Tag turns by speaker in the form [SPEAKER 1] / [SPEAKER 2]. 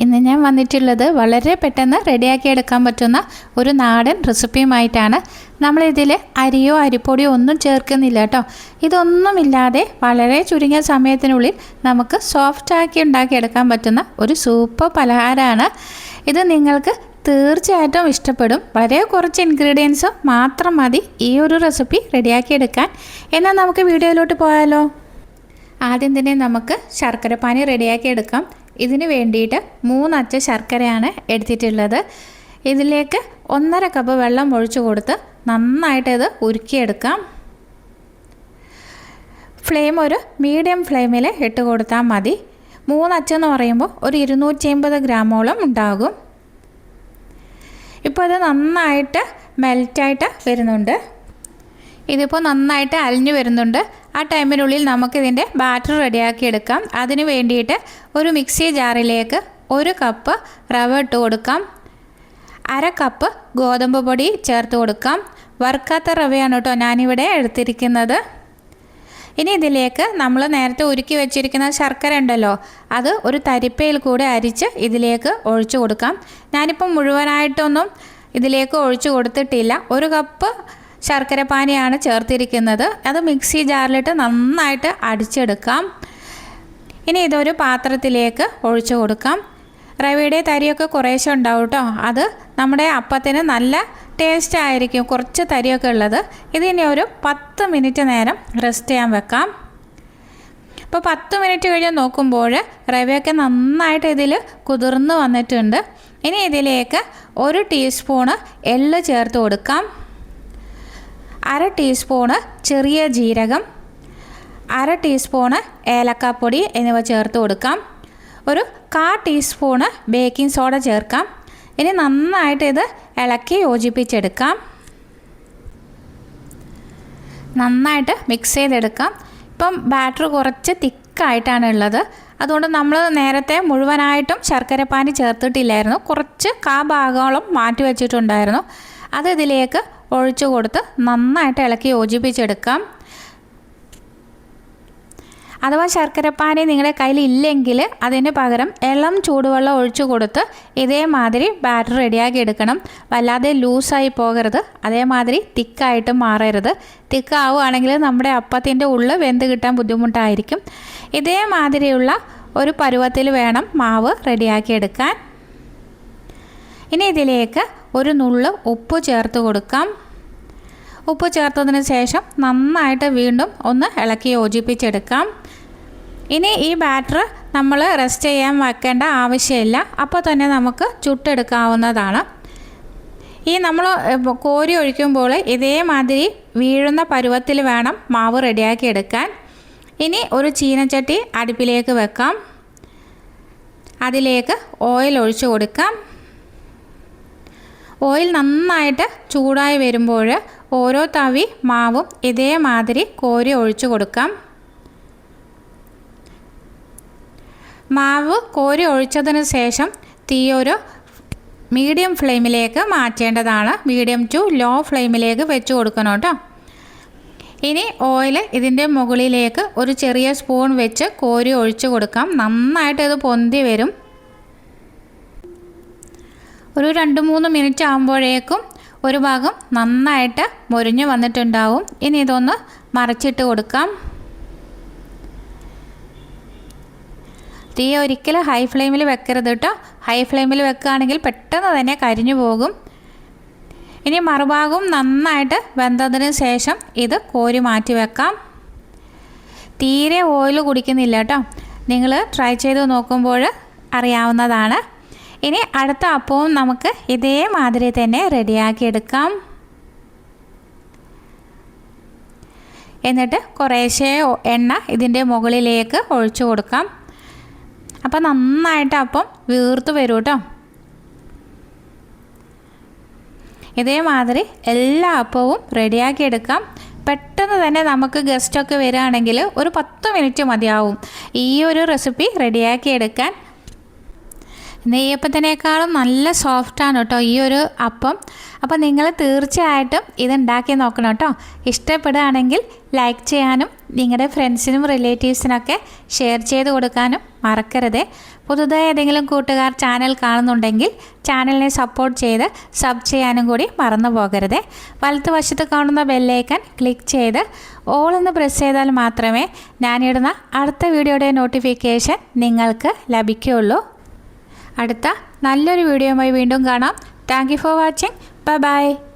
[SPEAKER 1] ഇന്ന് ഞാൻ വന്നിട്ടുള്ളത് വളരെ പെട്ടെന്ന് റെഡിയാക്കി എടുക്കാൻ പറ്റുന്ന ഒരു നാടൻ റെസിപ്പിയുമായിട്ടാണ്. നമ്മളിതിൽ അരിയോ അരിപ്പൊടിയോ ഒന്നും ചേർക്കുന്നില്ല കേട്ടോ. ഇതൊന്നുമില്ലാതെ വളരെ ചുരുങ്ങിയ സമയത്തിനുള്ളിൽ നമുക്ക് സോഫ്റ്റാക്കി ഉണ്ടാക്കിയെടുക്കാൻ പറ്റുന്ന ഒരു സൂപ്പർ പലഹാരമാണ് ഇത്. നിങ്ങൾക്ക് തീർച്ചയായിട്ടും ഇഷ്ടപ്പെടും. വളരെ കുറച്ച് ഇൻഗ്രീഡിയൻസ് മാത്രം മതി ഈ ഒരു റെസിപ്പി റെഡിയാക്കിയെടുക്കാൻ. എന്നാൽ നമുക്ക് വീഡിയോയിലോട്ട് പോയാലോ? ആദ്യം തന്നെ നമുക്ക് ശർക്കര പാനി റെഡിയാക്കി എടുക്കാം. ഇതിന് വേണ്ടിയിട്ട് 3 അച്ച ശർക്കരയാണ് എടുത്തിട്ടുള്ളത്. ഇതിലേക്ക് 1.5 കപ്പ് വെള്ളം ഒഴിച്ചു കൊടുത്ത് നന്നായിട്ട് ഇത് ഉരുക്കിയെടുക്കാം. ഫ്ലെയിം ഒരു മീഡിയം ഫ്ലെയിമിൽ ഇട്ട് കൊടുത്താൽ മതി. 3 അച്ചെന്ന് പറയുമ്പോൾ ഒരു 250 ഗ്രാമോളം ഉണ്ടാകും. ഇപ്പോൾ ഇത് നന്നായിട്ട് മെൽറ്റായിട്ട് വരുന്നുണ്ട്. ഇതിപ്പോൾ നന്നായിട്ട് അലിഞ്ഞു വരുന്നുണ്ട്. ആ ടൈമിനുള്ളിൽ നമുക്കിതിൻ്റെ ബാറ്റർ റെഡിയാക്കി എടുക്കാം. അതിന് വേണ്ടിയിട്ട് ഒരു മിക്സി ജാറിലേക്ക് 1 കപ്പ് റവ ഇട്ട് കൊടുക്കാം. 1/2 കപ്പ് ഗോതമ്പ് പൊടി ചേർത്ത് കൊടുക്കാം. വറുക്കാത്ത റവയാണ് കേട്ടോ ഞാനിവിടെ എടുത്തിരിക്കുന്നത്. ഇനി ഇതിലേക്ക് നമ്മൾ നേരത്തെ ഉരുക്കി വെച്ചിരിക്കുന്ന ശർക്കര ഉണ്ടല്ലോ, അത് ഒരു തരിപ്പയിൽ കൂടെ അരിച്ച് ഇതിലേക്ക് ഒഴിച്ചു കൊടുക്കാം. ഞാനിപ്പം മുഴുവനായിട്ടൊന്നും ഇതിലേക്ക് ഒഴിച്ചു കൊടുത്തിട്ടില്ല. 1 കപ്പ് ശർക്കര പാനിയാണ് ചേർത്തിരിക്കുന്നത്. അത് മിക്സി ജാറിലിട്ട് നന്നായിട്ട് അടിച്ചെടുക്കാം. ഇനി ഇതൊരു പാത്രത്തിലേക്ക് ഒഴിച്ചു കൊടുക്കാം. റവയുടെ തരിയൊക്കെ കുറേശ്ശെ ഉണ്ടാവും കേട്ടോ. അത് നമ്മുടെ അപ്പത്തിന് നല്ല ടേസ്റ്റ് ആയിരിക്കും, കുറച്ച് തരിയൊക്കെ ഉള്ളത്. ഇതിനി ഒരു 10 മിനിറ്റ് നേരം റെസ്റ്റ് ചെയ്യാൻ വെക്കാം. ഇപ്പോൾ 10 മിനിറ്റ് കഴിഞ്ഞ് നോക്കുമ്പോൾ റവയൊക്കെ നന്നായിട്ട് ഇതിൽ കുതിർന്ന് വന്നിട്ടുണ്ട്. ഇനി ഇതിലേക്ക് 1 ടീസ്പൂണ് എള്ള് ചേർത്ത് കൊടുക്കാം. 1/2 ടീസ്പൂണ് ചെറിയ ജീരകം, 1/2 ടീസ്പൂണ് ഏലക്കാപ്പൊടി എന്നിവ ചേർത്ത് കൊടുക്കാം. ഒരു 1/4 ടീസ്പൂണ് ബേക്കിംഗ് സോഡ ചേർക്കാം. ഇനി നന്നായിട്ട് ഇത് ഇളക്കി യോജിപ്പിച്ചെടുക്കാം. നന്നായിട്ട് മിക്സ് ചെയ്തെടുക്കാം. ഇപ്പം ബാറ്റർ കുറച്ച് തിക്കായിട്ടാണ് ഉള്ളത്. അതുകൊണ്ട് നമ്മൾ നേരത്തെ മുഴുവനായിട്ടും ശർക്കര പാനി ചേർത്തിട്ടില്ലായിരുന്നു. കുറച്ച് ഭാഗോളം മാറ്റി വെച്ചിട്ടുണ്ടായിരുന്നു. അത് ഇതിലേക്ക് ഒഴിച്ചു കൊടുത്ത് നന്നായിട്ട് ഇളക്കി യോജിപ്പിച്ചെടുക്കാം. അഥവാ ശർക്കരപ്പാനി നിങ്ങളുടെ കയ്യിൽ ഇല്ലെങ്കിൽ അതിന് പകരം ഇളം ചൂടുവെള്ളം ഒഴിച്ചു കൊടുത്ത് ഇതേമാതിരി ബാറ്റർ റെഡിയാക്കി എടുക്കണം. വല്ലാതെ ലൂസായി പോകരുത്, അതേമാതിരി തിക്കായിട്ട് മാറരുത്. തിക്കാവുകയാണെങ്കിൽ നമ്മുടെ അപ്പത്തിൻ്റെ ഉള്ളിൽ വെന്ത് കിട്ടാൻ ബുദ്ധിമുട്ടായിരിക്കും. ഇതേമാതിരിയുള്ള ഒരു പരുവത്തിൽ വേണം മാവ് റെഡിയാക്കി എടുക്കാൻ. ഇനി ഇതിലേക്ക് ഒരു നുള്ള് ഉപ്പ് ചേർത്ത് കൊടുക്കാം. ഉപ്പ് ചേർത്തതിന് ശേഷം നന്നായിട്ട് വീണ്ടും ഒന്ന് ഇളക്കി യോജിപ്പിച്ചെടുക്കാം. ഇനി ഈ ബാറ്റർ നമ്മൾ റെസ്റ്റ് ചെയ്യാൻ വെക്കേണ്ട ആവശ്യമില്ല, അപ്പോൾ തന്നെ നമുക്ക് ചുട്ടെടുക്കാവുന്നതാണ്. ഈ നമ്മൾ കോരി ഒഴിക്കുമ്പോൾ ഇതേമാതിരി വീഴുന്ന പരുവത്തിൽ വേണം മാവ് റെഡിയാക്കി എടുക്കാൻ. ഇനി ഒരു ചീനച്ചട്ടി അടുപ്പിലേക്ക് വെക്കാം. അതിലേക്ക് ഓയിൽ ഒഴിച്ചു കൊടുക്കാം. ഓയിൽ നന്നായിട്ട് ചൂടായി വരുമ്പോൾ ഓരോ തവി മാവും ഇതേമാതിരി കോരി ഒഴിച്ചു കൊടുക്കാം. മാവ് കോരി ഒഴിച്ചതിന് ശേഷം തീ ഒരു മീഡിയം ഫ്ലെയിമിലേക്ക് മാറ്റേണ്ടതാണ്. മീഡിയം ടു ലോ ഫ്ലെയിമിലേക്ക് വെച്ച് കൊടുക്കണം കേട്ടോ. ഇനി ഓയിൽ ഇതിൻ്റെ മുകളിലേക്ക് ഒരു ചെറിയ സ്പൂൺ വെച്ച് കോരി ഒഴിച്ചു കൊടുക്കാം. നന്നായിട്ട് ഇത് പൊന്തി വരും. ഒരു 2-3 മിനിറ്റ് ആകുമ്പോഴേക്കും ഒരു ഭാഗം നന്നായിട്ട് മൊരിഞ്ഞ് വന്നിട്ടുണ്ടാവും. ഇനി ഇതൊന്ന് മറിച്ചിട്ട് കൊടുക്കാം. തീ ഒരിക്കലും ഹൈ ഫ്ലെയിമിൽ വെക്കരുത് കേട്ടോ. ഹൈ ഫ്ലെയിമിൽ വെക്കുകയാണെങ്കിൽ പെട്ടെന്ന് തന്നെ കരിഞ്ഞു പോകും. ഇനി മറുഭാഗവും നന്നായിട്ട് വെന്തതിന് ശേഷം ഇത് കോരി മാറ്റി വെക്കാം. തീരെ ഓയിൽ കുടിക്കുന്നില്ല കേട്ടോ. നിങ്ങൾ ട്രൈ ചെയ്ത് നോക്കുമ്പോൾ അറിയാവുന്നതാണ്. ഇനി അടുത്ത അപ്പവും നമുക്ക് ഇതേമാതിരി തന്നെ റെഡിയാക്കി എടുക്കാം. എന്നിട്ട് കുറേശ്ശെ എണ്ണ ഇതിൻ്റെ മുകളിലേക്ക് ഒഴിച്ചു കൊടുക്കാം. അപ്പോൾ നന്നായിട്ട് അപ്പം വീർത്ത് വരും കേട്ടോ. ഇതേമാതിരി എല്ലാ അപ്പവും റെഡിയാക്കി എടുക്കാം. പെട്ടെന്ന് തന്നെ നമുക്ക് ഗസ്റ്റൊക്കെ വരികയാണെങ്കിൽ ഒരു 10 മിനിറ്റ് മതിയാവും ഈ ഒരു റെസിപ്പി റെഡിയാക്കി എടുക്കാൻ. നെയ്യപ്പത്തിനേക്കാളും നല്ല സോഫ്റ്റാണ് കേട്ടോ ഈ ഒരു അപ്പം. അപ്പോൾ നിങ്ങൾ തീർച്ചയായിട്ടും ഇതുണ്ടാക്കി നോക്കണം കേട്ടോ. ഇഷ്ടപ്പെടുകയാണെങ്കിൽ ലൈക്ക് ചെയ്യാനും നിങ്ങളുടെ ഫ്രണ്ട്സിനും റിലേറ്റീവ്സിനൊക്കെ ഷെയർ ചെയ്ത് കൊടുക്കാനും മറക്കരുത്. പുതുതായി ഏതെങ്കിലും കൂട്ടുകാർ ചാനൽ കാണുന്നുണ്ടെങ്കിൽ ചാനലിനെ സപ്പോർട്ട് ചെയ്ത് സബ് ചെയ്യാനും കൂടി മറന്നു പോകരുത്. വലതുവശത്ത് കാണുന്ന ബെല്ലൈക്കൺ ക്ലിക്ക് ചെയ്ത് ഓൾ എന്ന് പ്രസ് ചെയ്താൽ മാത്രമേ ഞാനിടുന്ന അടുത്ത വീഡിയോയുടെ നോട്ടിഫിക്കേഷൻ നിങ്ങൾക്ക് ലഭിക്കുകയുള്ളൂ. അടുത്ത നല്ലൊരു വീഡിയോയുമായി വീണ്ടും കാണാം. Thank you for watching. Bye bye.